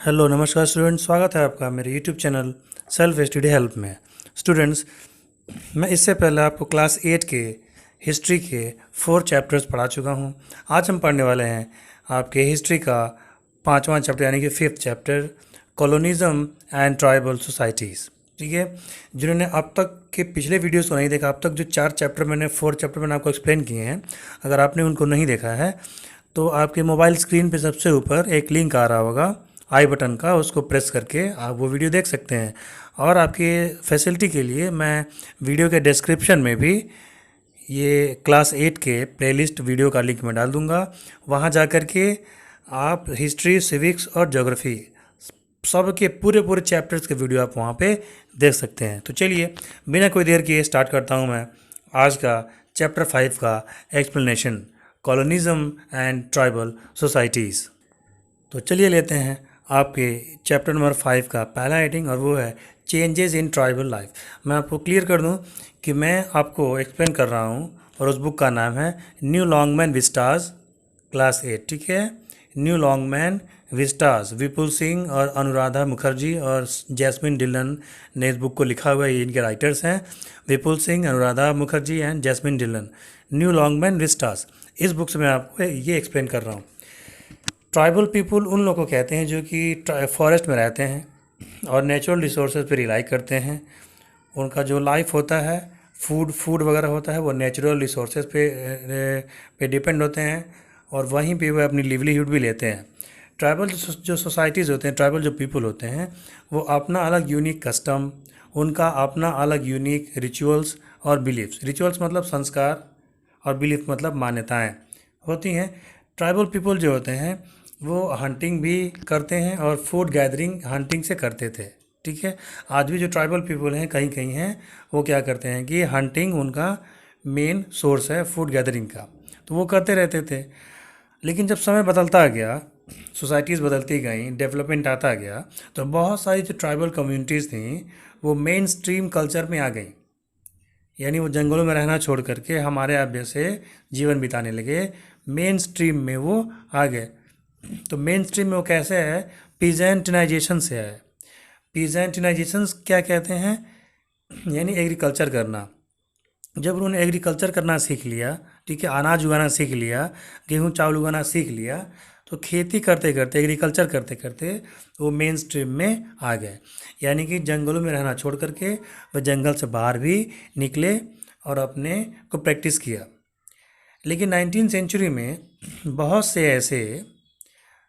Hello नमस्कार students, स्वागत है आपका मेरे YouTube channel self study help में। स्टूडेंट्स, मैं इससे पहले आपको क्लास 8 के हिस्ट्री के 4 चैप्टर्स पढ़ा चुका हूं। आज हम पढ़ने वाले हैं आपके हिस्ट्री का 5वां चैप्टर यानी कि 5th chapter, colonialism and tribal societies. ठीक है, जिन्होंने अब तक के पिछले वीडियोस को नहीं देखा, अब तक जो 4 चैप्टर मैंने 4 चैप्टर मैंने आपको एक्सप्लेन किए हैं, अगर आपने उनको नहीं देखा है तो आपके मोबाइल स्क्रीन पे सबसे ऊपर एक लिंक आ रहा होगा आई बटन का, उसको प्रेस करके आप वो वीडियो देख सकते हैं। और आपके फैसिलिटी के लिए मैं वीडियो के डिस्क्रिप्शन में भी ये क्लास 8 के प्लेलिस्ट वीडियो का लिंक मैं डाल दूंगा। वहाँ जा कर के आप हिस्ट्री, सिविक्स और ज्योग्राफी सब के पूरे पूरे चैप्टर्स के वीडियो आप वहाँ पे देख सकते हैं। तो चलिए बिना कोई देर किए स्टार्ट करता हूँ मैं आज का चैप्टर 5 का explanation, colonialism and tribal societies. तो चलिए लेते हैं आपके चैप्टर नंबर 5 का पहला हेडिंग, और वो है चेंजेस इन ट्राइबल लाइफ। मैं आपको क्लियर कर दूं कि मैं आपको एक्सप्लेन कर रहा हूं, और उस बुक का नाम है न्यू लॉन्गमैन विस्टाज क्लास 8। ठीक है, न्यू लॉन्गमैन विस्टाज, विपुल सिंह और अनुराधा मुखर्जी और जैस्मिन डिलन ने इस बुक को लिखा हुआ है। ये इनके राइटर्स हैं, Vipul Singh, Anuradha Mukherjee and Jasmine Dhillon. New Longman Vistas, इस बुक से मैं आपको ये एक्सप्लेन कर रहा हूँ। ट्राइबल पीपल उन लोगों को कहते हैं जो कि फॉरेस्ट में रहते हैं और नेचुरल रिसोर्सेज पे रिलाई करते हैं। उनका जो लाइफ होता है, फूड वगैरह होता है, वो नेचुरल रिसोर्सेज पे डिपेंड होते हैं, और वहीं पे वो अपनी लिवलीहुड भी लेते हैं। ट्राइबल जो सोसाइटीज़ होते हैं, ट्राइबल जो पीपल होते हैं, वो अपना अलग यूनिक कस्टम, उनका अपना अलग यूनिक रिचुअल्स और बिलीफ्स, रिचुअल्स मतलब संस्कार और बिलीफ मतलब मान्यताएँ होती हैं। ट्राइबल पीपल जो होते हैं वो हंटिंग भी करते हैं, और फूड गैदरिंग हंटिंग से करते थे। ठीक है, आज भी जो ट्राइबल पीपल हैं कहीं कहीं हैं, वो क्या करते हैं कि हंटिंग उनका मेन सोर्स है फूड गैदरिंग का, तो वो करते रहते थे। लेकिन जब समय बदलता गया, सोसाइटीज़ बदलती गई, डेवलपमेंट आता गया, तो बहुत सारी जो ट्राइबल कम्युनिटीज़ थी वो मेन स्ट्रीम कल्चर में आ गई। यानी वो जंगलों में रहना छोड़ करके हमारे आप जैसे जीवन बिताने लगे, मेन स्ट्रीम में वो आ गए। तो मेन स्ट्रीम में वो कैसे है, पीजेंटनाइजेशन से है। पीजेंटनाइजेशन क्या कहते हैं, यानी एग्रीकल्चर करना। जब उन्होंने एग्रीकल्चर करना सीख लिया, ठीक है, अनाज उगाना सीख लिया, गेहूँ चावल उगाना सीख लिया, तो खेती करते करते, एग्रीकल्चर करते करते वो मेन स्ट्रीम में आ गए। यानी कि जंगलों में रहना छोड़ करके वह जंगल से बाहर भी निकले और अपने को प्रैक्टिस किया। लेकिन 19वीं सेंचुरी में बहुत से ऐसे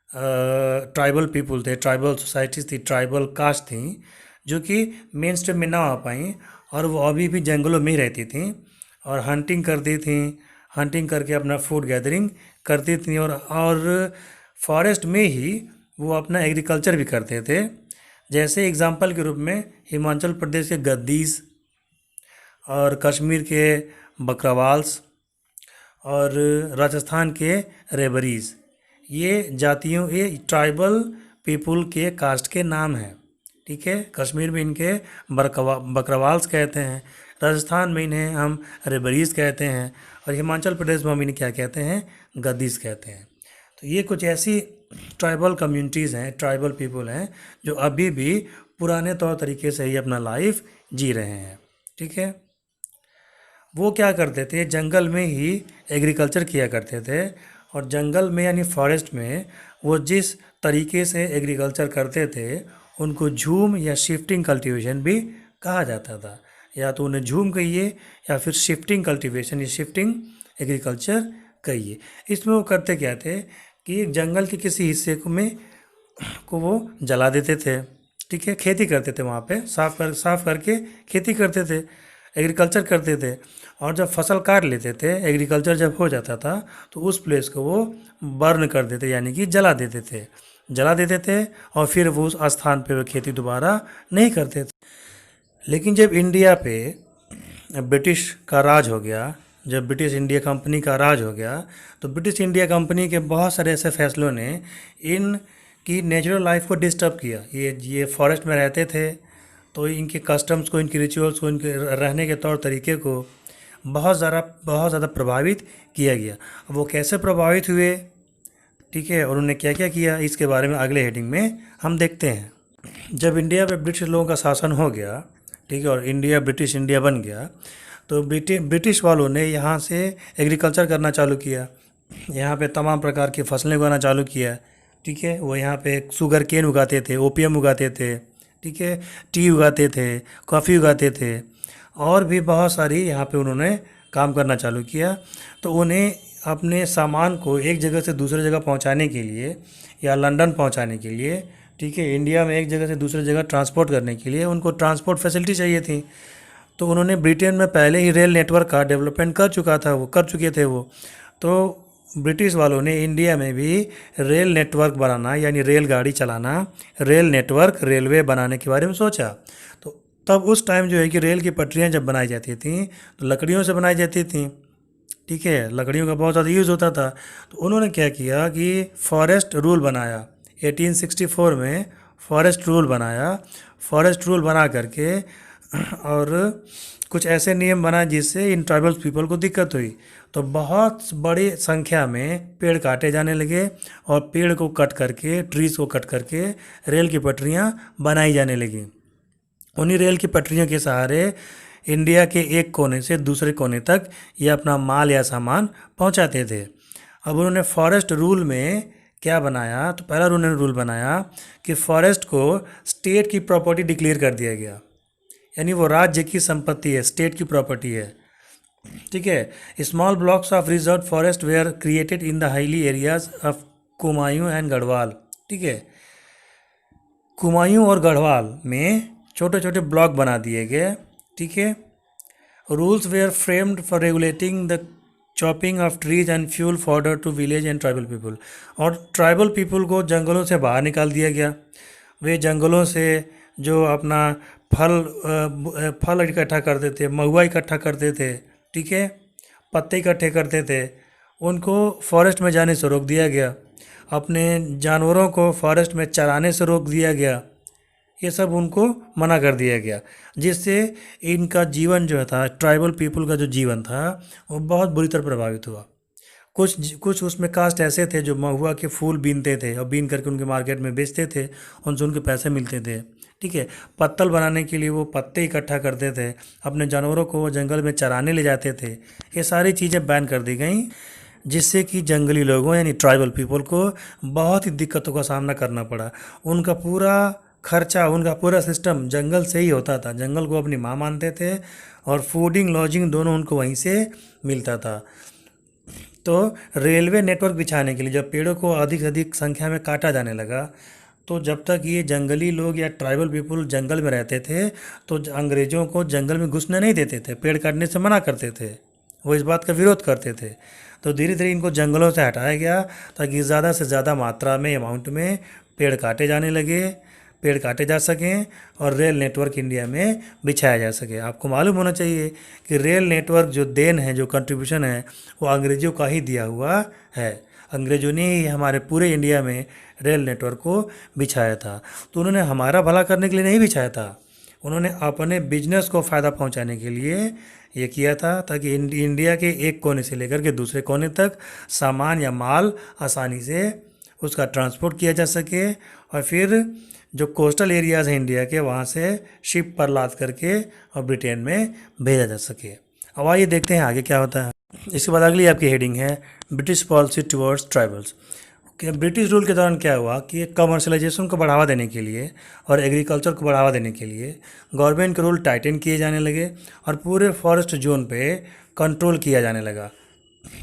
ट्राइबल पीपल थे, ट्राइबल सोसाइटीज़ थी, ट्राइबल कास्ट थी, जो कि मेन स्ट्रीम में ना आ पाई, और वो अभी भी जंगलों में ही रहती थी और हंटिंग करती थी, हंटिंग करके अपना फूड गैदरिंग करती थी, और फॉरेस्ट में ही वो अपना एग्रीकल्चर भी करते थे। जैसे एग्जांपल के रूप में हिमाचल प्रदेश के गद्दीस और कश्मीर के बकरवाल्स और राजस्थान के रेबरीज़, ये जातियों, ये ट्राइबल पीपल के कास्ट के नाम हैं। ठीक है, कश्मीर में इनके बकरवाल्स कहते हैं, राजस्थान में इन्हें हम रेबरीज़ कहते हैं, और हिमाचल प्रदेश में हम इन्हें क्या कहते हैं, गद्दीस कहते हैं। तो ये कुछ ऐसी ट्राइबल कम्युनिटीज़ हैं, ट्राइबल पीपल हैं, जो अभी भी पुराने तौर तरीके से ही अपना लाइफ जी रहे हैं। ठीक है, वो क्या करते थे, जंगल में ही एग्रीकल्चर किया करते थे, और जंगल में यानी फॉरेस्ट में वो जिस तरीके से एग्रीकल्चर करते थे उनको झूम या शिफ्टिंग कल्टीवेशन भी कहा जाता था। या तो उन्हें झूम कहिए या फिर शिफ्टिंग कल्टीवेशन या शिफ्टिंग एग्रीकल्चर कहिए। इसमें वो करते क्या थे कि जंगल के किसी हिस्से को वो जला देते थे। ठीक है, खेती करते थे, वहाँ पे साफ करके खेती करते थे, एग्रीकल्चर करते थे, और जब फसल काट लेते थे, एग्रीकल्चर जब हो जाता था, तो उस प्लेस को वो बर्न कर देते, यानी कि जला देते थे, और फिर वो उस स्थान पे वो खेती दोबारा नहीं करते थे। लेकिन जब इंडिया पे ब्रिटिश का राज हो गया, जब ब्रिटिश इंडिया कंपनी का राज हो गया, तो ब्रिटिश इंडिया कंपनी के बहुत सारे ऐसे फैसलों ने इनकी नेचुरल लाइफ को डिस्टर्ब किया। ये फॉरेस्ट में रहते थे, तो इनके कस्टम्स को, इनके रिचुअल्स को, इनके रहने के तौर तरीके को बहुत ज़्यादा प्रभावित किया गया। वो कैसे प्रभावित हुए, ठीक है, और उन्होंने क्या क्या किया इसके बारे में अगले हेडिंग में हम देखते हैं। जब इंडिया में ब्रिटिश लोगों का शासन हो गया, ठीक है, और इंडिया ब्रिटिश इंडिया बन गया, तो ब्रिटिश वालों ने यहाँ से एग्रीकल्चर करना चालू किया। यहाँ पे तमाम प्रकार की फसलें उगाना चालू किया। ठीक है, वो यहाँ पे शुगर केन उगाते थे, ओपियम उगाते थे, ठीक है, टी उगाते थे, कॉफ़ी उगाते थे, और भी बहुत सारी यहाँ पे उन्होंने काम करना चालू किया। तो उन्हें अपने सामान को एक जगह से दूसरे जगह पहुँचाने के लिए या लंदन पहुँचाने के लिए, ठीक है, इंडिया में एक जगह से दूसरी जगह ट्रांसपोर्ट करने के लिए उनको ट्रांसपोर्ट फैसिलिटी चाहिए थी। तो उन्होंने ब्रिटेन में पहले ही रेल नेटवर्क का डेवलपमेंट कर चुके थे वो। तो ब्रिटिश वालों ने इंडिया में भी रेल नेटवर्क बनाना, यानी रेलगाड़ी चलाना, रेल नेटवर्क, रेलवे बनाने के बारे में सोचा। तो तब उस टाइम जो है कि रेल की पटरियां जब बनाई जाती थी तो लकड़ियों से बनाई जाती थी। ठीक है, लकड़ियों का बहुत ज़्यादा यूज़ होता था। तो उन्होंने क्या किया कि फॉरेस्ट रूल बनाया। 1864 में फॉरेस्ट रूल बनाया। फॉरेस्ट रूल बना करके और कुछ ऐसे नियम बनाए जिससे इन ट्राइबल पीपल को दिक्कत हुई। तो बहुत बड़ी संख्या में पेड़ काटे जाने लगे और पेड़ को कट करके, ट्रीज़ को कट करके रेल की पटरियां बनाई जाने लगी। उन्हीं रेल की पटरियों के सहारे इंडिया के एक कोने से दूसरे कोने तक ये अपना माल या सामान पहुंचाते थे। अब उन्होंने फॉरेस्ट रूल में क्या बनाया, तो पहला उन्होंने रूल बनाया कि फॉरेस्ट को स्टेट की प्रॉपर्टी डिक्लेयर कर दिया गया, यानी वो राज्य की संपत्ति है, स्टेट की प्रॉपर्टी है। ठीक है, small blocks of reserve forest were created in the hilly areas of Kumaon and Garhwal. ठीक है, कुमायूं और गढ़वाल में छोटे छोटे ब्लॉक बना दिए गए। ठीक है, rules were framed for regulating the chopping of trees and fuel fodder to village and tribal people. और ट्राइबल पीपल को जंगलों से बाहर निकाल दिया गया। वे जंगलों से जो अपना फल इकट्ठा करते थे, महुआ इकट्ठा करते थे, ठीक है, पत्ते इकट्ठे करते थे, उनको फॉरेस्ट में जाने से रोक दिया गया। अपने जानवरों को फॉरेस्ट में चराने से रोक दिया गया। ये सब उनको मना कर दिया गया, जिससे इनका जीवन जो था, ट्राइबल पीपल का जो जीवन था, वो बहुत बुरी तरह प्रभावित हुआ। कुछ उसमें कास्ट ऐसे थे जो महुआ के फूल बीनते थे और बीन करके उनके मार्केट में बेचते थे, उनसे उनके पैसे मिलते थे। ठीक है, पत्तल बनाने के लिए वो पत्ते इकट्ठा करते थे, अपने जानवरों को वो जंगल में चराने ले जाते थे। ये सारी चीज़ें बैन कर दी गई, जिससे कि जंगली लोगों यानी ट्राइबल पीपल को बहुत ही दिक्कतों का सामना करना पड़ा। उनका पूरा खर्चा, उनका पूरा सिस्टम जंगल से ही होता था। जंगल को अपनी माँ मानते थे और फूडिंग लॉजिंग दोनों उनको वहीं से मिलता था। तो रेलवे नेटवर्क बिछाने के लिए जब पेड़ों को अधिक से अधिक संख्या में काटा जाने लगा, तो जब तक ये जंगली लोग या ट्राइबल पीपल जंगल में रहते थे तो अंग्रेज़ों को जंगल में घुसने नहीं देते थे, पेड़ काटने से मना करते थे, वो इस बात का विरोध करते थे। तो धीरे धीरे इनको जंगलों से हटाया गया ताकि ज़्यादा से ज़्यादा मात्रा में, अमाउंट में पेड़ काटे जाने लगे, पेड़ काटे जा सकें और रेल नेटवर्क इंडिया में बिछाया जा सके। आपको मालूम होना चाहिए कि रेल नेटवर्क जो देन है, जो कंट्रीब्यूशन है, वो अंग्रेज़ों का ही दिया हुआ है। अंग्रेज़ों ने ही हमारे पूरे इंडिया में रेल नेटवर्क को बिछाया था। तो उन्होंने हमारा भला करने के लिए नहीं बिछाया था, उन्होंने अपने बिजनेस को फ़ायदा पहुंचाने के लिए ये किया था, ताकि इंडिया के एक कोने से लेकर के दूसरे कोने तक सामान या माल आसानी से उसका ट्रांसपोर्ट किया जा सके और फिर जो कोस्टल एरियाज़ हैं इंडिया के, वहाँ से शिप पर लाद करके और ब्रिटेन में भेजा जा सके। अब आइए देखते हैं आगे क्या होता है। इसके बाद अगली आपकी हेडिंग है British policy towards tribals. British rule के दौरान क्या हुआ कि कमर्शलाइजेशन को बढ़ावा देने के लिए और एग्रीकल्चर को बढ़ावा देने के लिए गवर्नमेंट के रूल टाइटन किए जाने लगे और पूरे फॉरेस्ट जोन पे कंट्रोल किया जाने लगा।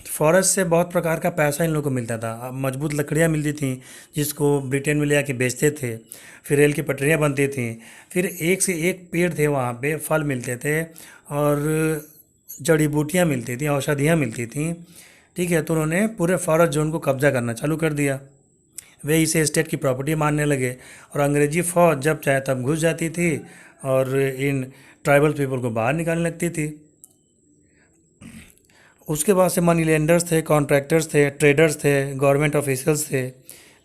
फॉरेस्ट से बहुत प्रकार का पैसा इन लोगों को मिलता था। मजबूत लकड़ियाँ मिलती थी जिसको ब्रिटेन में ले आके बेचते थे, फिर रेल की पटरियाँ बनती थी, फिर एक से एक पेड़ थे वहाँ पे, फल मिलते थे और जड़ी बूटियाँ मिलती थी, औषधियाँ मिलती थी। ठीक है, तो उन्होंने पूरे फॉरेस्ट जोन को कब्जा करना चालू कर दिया। वे इसे स्टेट की प्रॉपर्टी मानने लगे और अंग्रेजी फ़ौज जब चाहे तब घुस जाती थी और इन ट्राइबल पीपल को बाहर निकालने लगती थी। उसके बाद से मनी लेंडर्स थे, कॉन्ट्रैक्टर्स थे, ट्रेडर्स थे, गवर्नमेंट ऑफिशियल्स थे।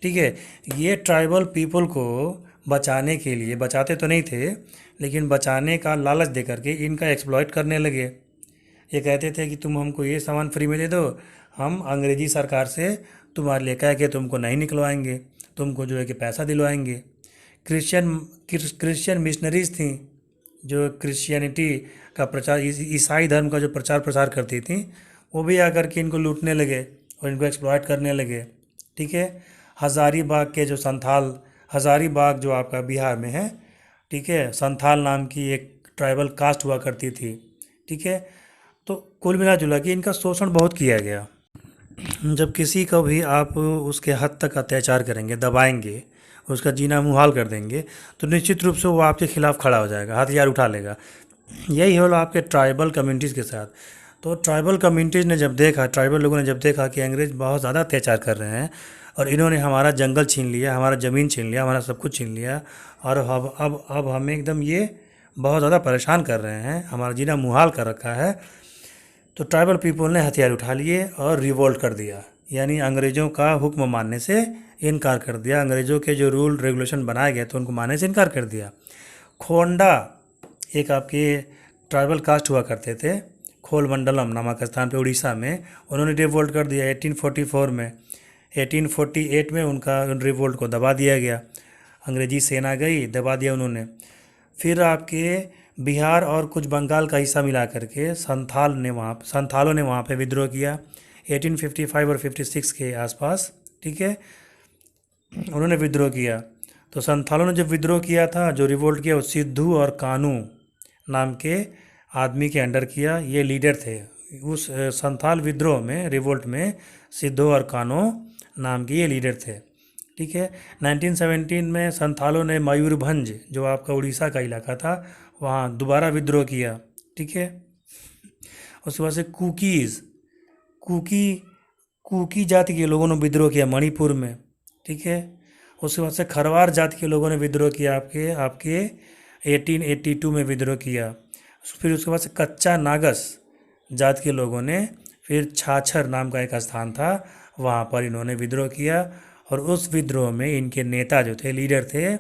ठीक है, ये ट्राइबल पीपल को बचाने के लिए, बचाते तो नहीं थे लेकिन बचाने का लालच दे करके इनका एक्सप्लॉइट करने लगे। ये कहते थे कि तुम हमको ये सामान फ्री में दे दो, हम अंग्रेजी सरकार से तुम्हारे लिए कह के तुमको नहीं निकलवाएंगे, तुमको जो है कि पैसा दिलवाएंगे। क्रिश्चियन मिशनरीज थी जो क्रिश्चियनिटी का प्रचार, ईसाई धर्म का जो प्रचार प्रसार करती थी, वो भी आकर के इनको लूटने लगे और इनको एक्सप्लॉयट करने लगे। ठीक है। हज़ारीबाग के जो संथाल, हज़ारीबाग जो आपका बिहार में है, ठीक है, संथाल नाम की एक ट्राइबल कास्ट हुआ करती थी। ठीक है। तो कुल मिला जुला के इनका शोषण बहुत किया गया। जब किसी को भी आप उसके हद तक अत्याचार करेंगे, दबाएंगे, उसका जीना मुहाल कर देंगे, तो निश्चित रूप से वो आपके खिलाफ़ खड़ा हो जाएगा, हथियार उठा लेगा। यही होला आपके ट्राइबल कम्युनिटीज़ के साथ। तो ट्राइबल कम्युनिटीज़ ने जब देखा, ट्राइबल लोगों ने जब देखा कि अंग्रेज़ बहुत ज़्यादा अत्याचार कर रहे हैं और इन्होंने हमारा जंगल छीन लिया, हमारा ज़मीन छीन लिया, हमारा सब कुछ छीन लिया, और अब हमें एकदम ये बहुत ज़्यादा परेशान कर रहे हैं, हमारा जीना मुहाल कर रखा है, तो ट्राइबल पीपल ने हथियार उठा लिए और रिवोल्ट कर दिया, यानी अंग्रेज़ों का हुक्म मानने से इनकार कर दिया। अंग्रेज़ों के जो रूल रेगुलेशन बनाए गए तो उनको मानने से इनकार कर दिया। खोंडा एक आपके ट्राइबल कास्ट हुआ करते थे, खोलमंडलम नामक स्थान पे उड़ीसा में, उन्होंने रिवोल्ट कर दिया 1844 में। 1848 में उनका रिवोल्ट को दबा दिया गया, अंग्रेजी सेना गई, दबा दिया उन्होंने। फिर आपके बिहार और कुछ बंगाल का हिस्सा मिला करके संथालों ने वहाँ पे विद्रोह किया 1855 और 56 के आसपास। ठीक है। उन्होंने विद्रोह किया। तो संथालों ने जब विद्रोह किया था, जो रिवोल्ट किया, वो सिद्धू और कानू नाम के आदमी के अंडर किया। ये लीडर थे उस संथाल विद्रोह में, रिवोल्ट में सिद्धू और कानू नाम के ये लीडर थे। ठीक है। 1917 में संथालों ने मयूरभंज, जो आपका उड़ीसा का इलाका था, वहाँ दोबारा विद्रोह किया। ठीक है। उसके बाद से कुकी जाति के लोगों ने विद्रोह किया मणिपुर में। ठीक है। उसके बाद से खरवार जाति के लोगों ने विद्रोह किया आपके 1882 में विद्रोह किया। फिर उसके बाद से कच्चा नागस जाति के लोगों ने, फिर छाछर नाम का एक स्थान था, वहाँ पर इन्होंने विद्रोह किया। और उस विद्रोह में इनके नेता जो थे, लीडर थे,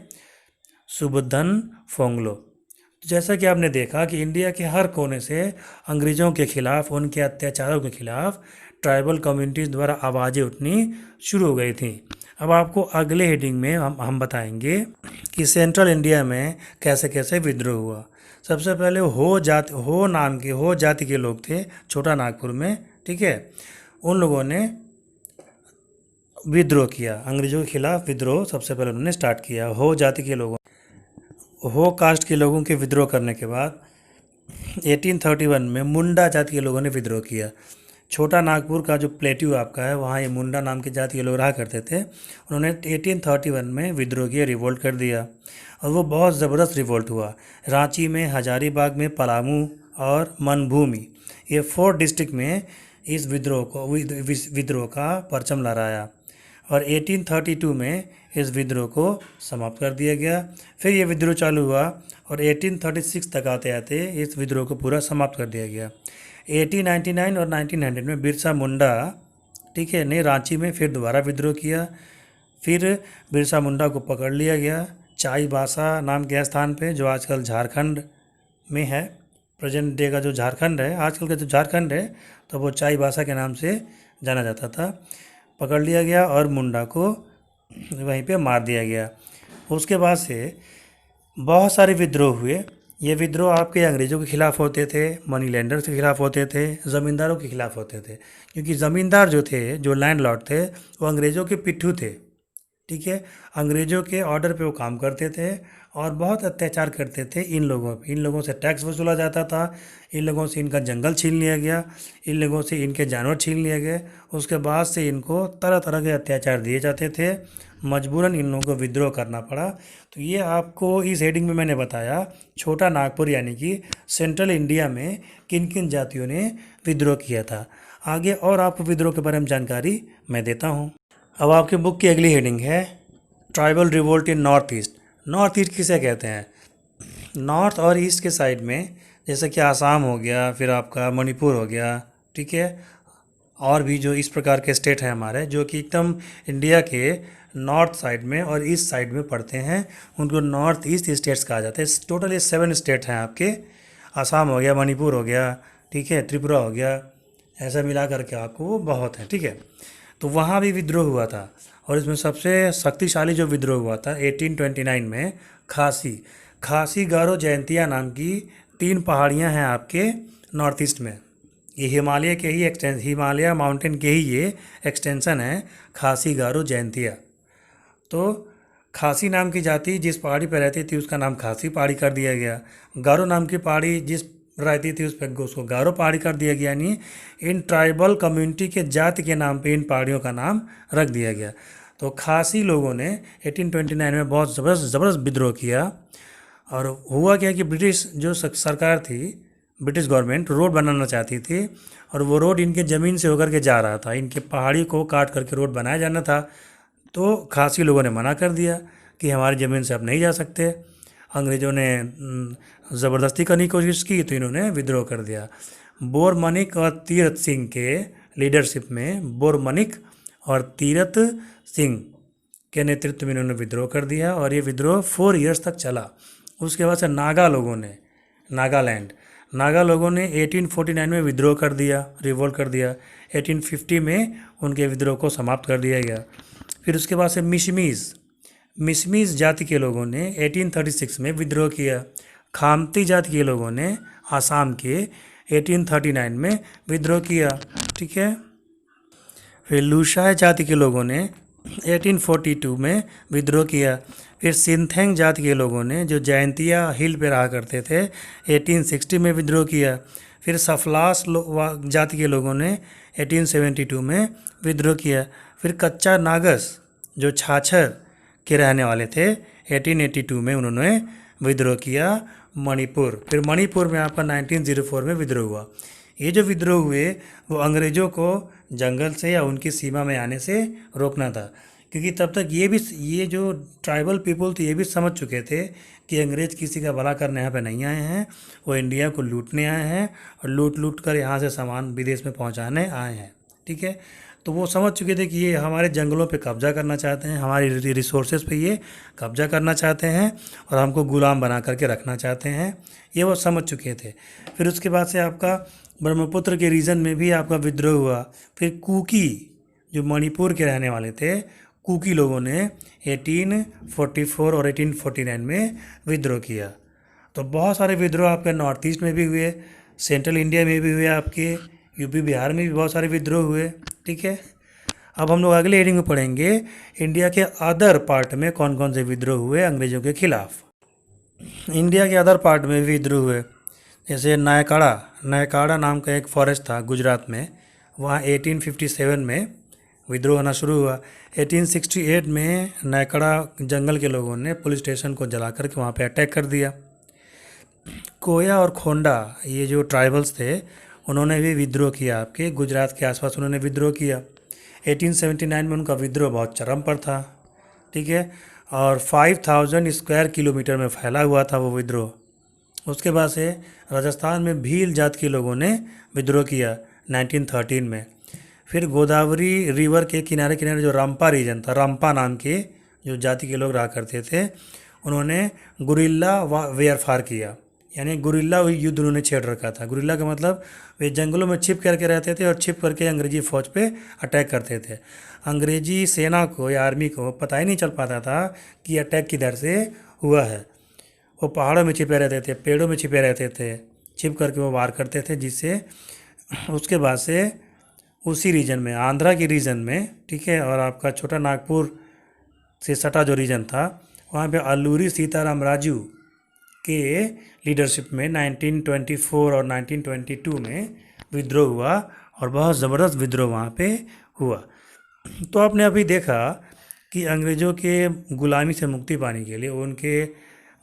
सुबुधन फोंगलो। तो जैसा कि आपने देखा कि इंडिया के हर कोने से अंग्रेज़ों के खिलाफ, उनके अत्याचारों के खिलाफ ट्राइबल कम्युनिटीज़ द्वारा आवाज़ें उठनी शुरू हो गई थी। अब आपको अगले हेडिंग में हम बताएंगे कि सेंट्रल इंडिया में कैसे कैसे विद्रोह हुआ। सबसे पहले हो जाति के लोग थे छोटा नागपुर में। ठीक है। उन लोगों ने विद्रोह किया, अंग्रेज़ों के खिलाफ विद्रोह सबसे पहले उन्होंने स्टार्ट किया। हो जाति के लोगों, हो कास्ट के लोगों के विद्रोह करने के बाद 1831 में मुंडा जाति के लोगों ने विद्रोह किया। छोटा नागपुर का जो प्लेट्यू आपका है, वहाँ ये मुंडा नाम की जाति के लोग रहा करते थे। उन्होंने 1831 में विद्रोह किया, रिवोल्ट कर दिया, और वो बहुत ज़बरदस्त रिवोल्ट हुआ। रांची में, हजारीबाग में, पलामू और मनभूमि, ये 4 डिस्ट्रिक्ट में इस विद्रोह का परचम लहराया, और 1832 में इस विद्रोह को समाप्त कर दिया गया। फिर ये विद्रोह चालू हुआ और 1836 तक आते आते इस विद्रोह को पूरा समाप्त कर दिया गया। 1899 और 1900 में बिरसा मुंडा, ठीक है, ने रांची में फिर दोबारा विद्रोह किया। फिर बिरसा मुंडा को पकड़ लिया गया चाईबासा नाम के स्थान पे, जो आजकल झारखंड में है। प्रेजेंट डे का जो झारखंड है, आजकल का जो झारखंड है, तो वो चाईबासा के नाम से जाना जाता था। पकड़ लिया गया और मुंडा को वहीं पे मार दिया गया। उसके बाद से बहुत सारे विद्रोह हुए। ये विद्रोह आपके अंग्रेज़ों के ख़िलाफ़ होते थे, मनी लैंडर्स के ख़िलाफ़ होते थे, ज़मींदारों के ख़िलाफ़ होते थे, क्योंकि ज़मींदार जो थे, जो लैंडलॉर्ड थे, वो अंग्रेज़ों के पिट्ठू थे। ठीक है। अंग्रेज़ों के ऑर्डर पे वो काम करते थे और बहुत अत्याचार करते थे इन लोगों पे। इन लोगों से टैक्स वसूला जाता था, इन लोगों से इनका जंगल छीन लिया गया, इन लोगों से इनके जानवर छीन लिए गए। उसके बाद से इनको तरह तरह के अत्याचार दिए जाते थे, मजबूरन इन लोगों को विद्रोह करना पड़ा। तो ये आपको इस हेडिंग में मैंने बताया, छोटा नागपुर यानी कि सेंट्रल इंडिया में किन किन जातियों ने विद्रोह किया था। आगे और आपको विद्रोह के बारे में जानकारी मैं देता हूँ। अब आपकी बुक की अगली हेडिंग है tribal revolt in north east. North east किसे कहते हैं? नॉर्थ और ईस्ट के साइड में, जैसे कि आसाम हो गया, फिर आपका मणिपुर हो गया, ठीक है, और भी जो इस प्रकार के स्टेट हैं हमारे, जो कि एकदम इंडिया के नॉर्थ साइड में और ईस्ट साइड में पड़ते हैं, उनको नॉर्थ ईस्ट स्टेट्स कहा जाता है। टोटल ये 7 स्टेट हैं आपके। आसाम हो गया, मणिपुर हो गया, ठीक है, त्रिपुरा हो गया, ऐसा मिला करके आपको वो बहुत है। ठीक है। तो वहाँ भी विद्रोह हुआ था। और इसमें सबसे शक्तिशाली जो विद्रोह हुआ था 1829 में, खासी गारो जयंतिया नाम की 3 पहाड़ियाँ हैं आपके नॉर्थ ईस्ट में। ये हिमालय माउंटेन के ही ये एक्सटेंशन है, खासी गारो जयंतिया। तो खासी नाम की जाति जिस पहाड़ी पर रहती थी उसका नाम खासी पहाड़ी कर दिया गया। गारो नाम की पहाड़ी जिस रहती थी उस पर उसको गारो पहाड़ी कर दिया गया। यानी इन ट्राइबल कम्युनिटी के जाति के नाम पे इन पहाड़ियों का नाम रख दिया गया। तो खासी लोगों ने 1829 में बहुत ज़बरदस्त विद्रोह किया। और हुआ क्या कि ब्रिटिश जो सरकार थी, ब्रिटिश गवर्नमेंट रोड बनाना चाहती थी, और वो रोड इनके ज़मीन से होकर के जा रहा था, इनके पहाड़ी को काट करके रोड बनाया जाना था। तो खासी लोगों ने मना कर दिया कि हमारी ज़मीन से आप नहीं जा सकते। अंग्रेज़ों ने ज़बरदस्ती करने की कोशिश की तो इन्होंने विद्रोह कर दिया। बोरमनिक और तीरथ सिंह के लीडरशिप में, बोरमनिक और तीरथ सिंह के नेतृत्व में इन्होंने विद्रोह कर दिया, और ये विद्रोह 4 ईयर्स तक चला। उसके बाद से नागा लोगों ने 1849 में विद्रोह कर दिया, रिवोल्ट कर दिया। 1850 में उनके विद्रोह को समाप्त कर दिया गया। फिर उसके बाद से मिसमीज जाति के लोगों ने 1836 में विद्रोह किया। खामती जाति के लोगों ने आसाम के 1839 में विद्रोह किया। ठीक है। फिर लूशाय जाति के लोगों ने 1842 में विद्रोह किया। फिर सिंथेंग जाति के लोगों ने जो जयंतिया हिल पे रहा करते थे 1860 में विद्रोह किया। फिर सफलास जाति के लोगों ने 1872 में विद्रोह किया। फिर कच्चा नागस जो छाछर के रहने वाले थे 1882 में उन्होंने विद्रोह किया मणिपुर। फिर मणिपुर में आपका 1904 में विद्रोह हुआ। ये जो विद्रोह हुए वो अंग्रेज़ों को जंगल से या उनकी सीमा में आने से रोकना था, क्योंकि तब तक ये जो ट्राइबल पीपल थे ये भी समझ चुके थे कि अंग्रेज़ किसी का भला करने यहाँ पे नहीं आए हैं, वो इंडिया को लूटने आए हैं और लूट कर यहाँ से सामान विदेश में पहुँचाने आए हैं। ठीक है। तो वो समझ चुके थे कि ये हमारे जंगलों पे कब्जा करना चाहते हैं, हमारी रिसोर्सेज पे ये कब्जा करना चाहते हैं और हमको गुलाम बना करके रखना चाहते हैं, ये वो समझ चुके थे। फिर उसके बाद से आपका ब्रह्मपुत्र के रीजन में भी आपका विद्रोह हुआ। फिर कुकी जो मणिपुर के रहने वाले थे, कुकी लोगों ने 1844 और 1849 में विद्रोह किया। तो बहुत सारे विद्रोह आपके नॉर्थ ईस्ट में भी हुए, सेंट्रल इंडिया में भी हुए, आपके यूपी बिहार में भी बहुत सारे विद्रोह हुए। ठीक है। अब हम लोग अगले हेडिंग में पढ़ेंगे इंडिया के अदर पार्ट में कौन कौन से विद्रोह हुए अंग्रेज़ों के खिलाफ। इंडिया के अदर पार्ट में विद्रोह हुए, जैसे नायकाड़ा नाम का एक फॉरेस्ट था गुजरात में, वहाँ 1857 में विद्रोह होना शुरू हुआ। 1868 में नायकाड़ा जंगल के लोगों ने पुलिस स्टेशन को जला करके वहाँ पे अटैक कर दिया। कोया और खोंडा ये जो ट्राइबल्स थे उन्होंने भी विद्रोह किया, आपके गुजरात के आसपास उन्होंने विद्रोह किया। 1879 में उनका विद्रोह बहुत चरम पर था। ठीक है। और 5000 स्क्वायर किलोमीटर में फैला हुआ था वो विद्रोह। उसके बाद से राजस्थान में भील जात के लोगों ने विद्रोह किया 1913 में। फिर गोदावरी रिवर के किनारे किनारे जो रंपा रीजन था, रंपा नाम के जो जाति के लोग रहा करते थे, उन्होंने गुरिल्ला वेयरफार किया, यानी गुरिल्ला युद्ध उन्होंने छेड़ रखा था। गुरिल्ला का मतलब वे जंगलों में छिप करके रहते थे और छिप करके अंग्रेजी फ़ौज पे अटैक करते थे। अंग्रेजी सेना को या आर्मी को पता ही नहीं चल पाता था कि अटैक किधर से हुआ है। वो पहाड़ों में छिपे रहते थे, पेड़ों में छिपे रहते थे, छिप करके वो वार करते थे, जिससे उसके बाद से उसी रीजन में, आंध्रा के रीजन में, ठीक है, और आपका छोटा नागपुर से सटा जो रीजन था वहाँ पे अल्लूरी सीताराम राजू के लीडरशिप में 1924 और 1922 में विद्रोह हुआ और बहुत ज़बरदस्त विद्रोह वहाँ पे हुआ। तो आपने अभी देखा कि अंग्रेज़ों के ग़ुलामी से मुक्ति पाने के लिए, उनके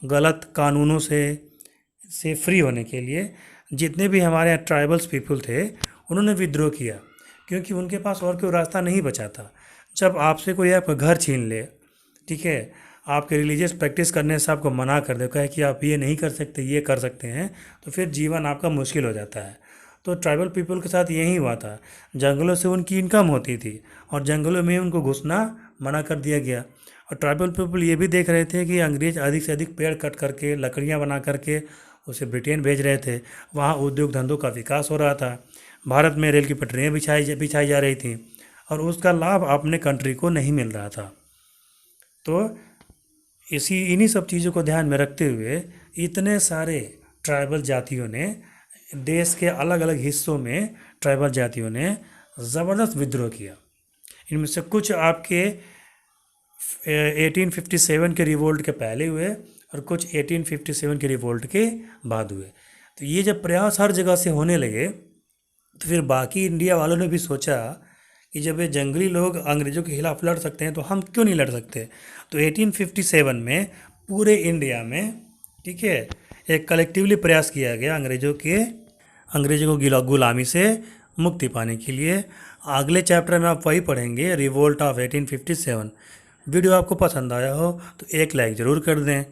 गलत कानूनों से फ्री होने के लिए जितने भी हमारे यहाँ ट्राइबल्स पीपल थे उन्होंने विद्रोह किया, क्योंकि उनके पास और कोई रास्ता नहीं बचा था। जब आपसे कोई आपका घर छीन ले, ठीक है, आपके रिलीजियस प्रैक्टिस करने से आपको मना कर दे, कहे कि आप ये नहीं कर सकते, ये कर सकते हैं, तो फिर जीवन आपका मुश्किल हो जाता है। तो ट्राइबल पीपल के साथ यही हुआ था। जंगलों से उनकी इनकम होती थी और जंगलों में उनको घुसना मना कर दिया गया। और ट्राइबल पीपल ये भी देख रहे थे कि अंग्रेज़ अधिक से अधिक पेड़ कट करके, लकड़ियाँ बना करके उसे ब्रिटेन भेज रहे थे। वहाँ उद्योग धंधों का विकास हो रहा था। भारत में रेल की पटरियाँ बिछाई जा रही थी। और उसका लाभ अपने कंट्री को नहीं मिल रहा था। तो इन्हीं सब चीज़ों को ध्यान में रखते हुए इतने सारे ट्राइबल जातियों ने, देश के अलग अलग हिस्सों में ट्राइबल जातियों ने ज़बरदस्त विद्रोह किया। इनमें से कुछ आपके 1857 के रिवोल्ट के पहले हुए और कुछ 1857 के रिवोल्ट के बाद हुए। तो ये जब प्रयास हर जगह से होने लगे तो फिर बाकी इंडिया वालों ने भी सोचा कि जब ये जंगली लोग अंग्रेज़ों के खिलाफ लड़ सकते हैं तो हम क्यों नहीं लड़ सकते। तो 1857 में पूरे इंडिया में, ठीक है, एक कलेक्टिवली प्रयास किया गया अंग्रेज़ों को गुलामी से मुक्ति पाने के लिए। अगले चैप्टर में आप वही पढ़ेंगे, रिवोल्ट ऑफ 1857। वीडियो आपको पसंद आया हो तो एक लाइक ज़रूर कर दें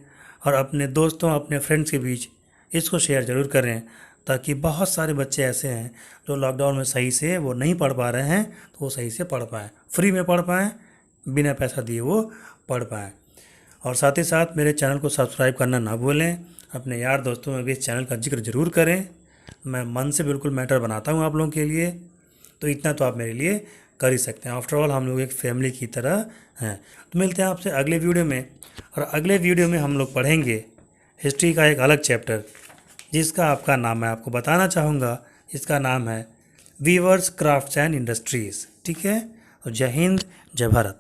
और अपने दोस्तों, अपने फ्रेंड्स के बीच इसको शेयर ज़रूर करें, ताकि बहुत सारे बच्चे ऐसे हैं जो लॉकडाउन में सही से वो नहीं पढ़ पा रहे हैं तो वो सही से पढ़ पाएँ, फ्री में पढ़ पाएँ, बिना पैसा दिए वो पढ़ पाएँ। और साथ ही साथ मेरे चैनल को सब्सक्राइब करना ना भूलें। अपने यार दोस्तों में भी इस चैनल का जिक्र ज़रूर करें। मैं मन से बिल्कुल मैटर बनाता हूँ आप लोगों के लिए, तो इतना तो आप मेरे लिए कर ही सकते हैं। आफ्टर ऑल हम लोग एक फैमिली की तरह हैं। तो मिलते हैं आपसे अगले वीडियो में, और अगले वीडियो में हम लोग पढ़ेंगे हिस्ट्री का एक अलग चैप्टर, जिसका आपका नाम मैं आपको बताना चाहूँगा। इसका नाम है वीवर्स, क्राफ्ट्स एंड इंडस्ट्रीज़। ठीक है, और जय हिंद, जय भारत।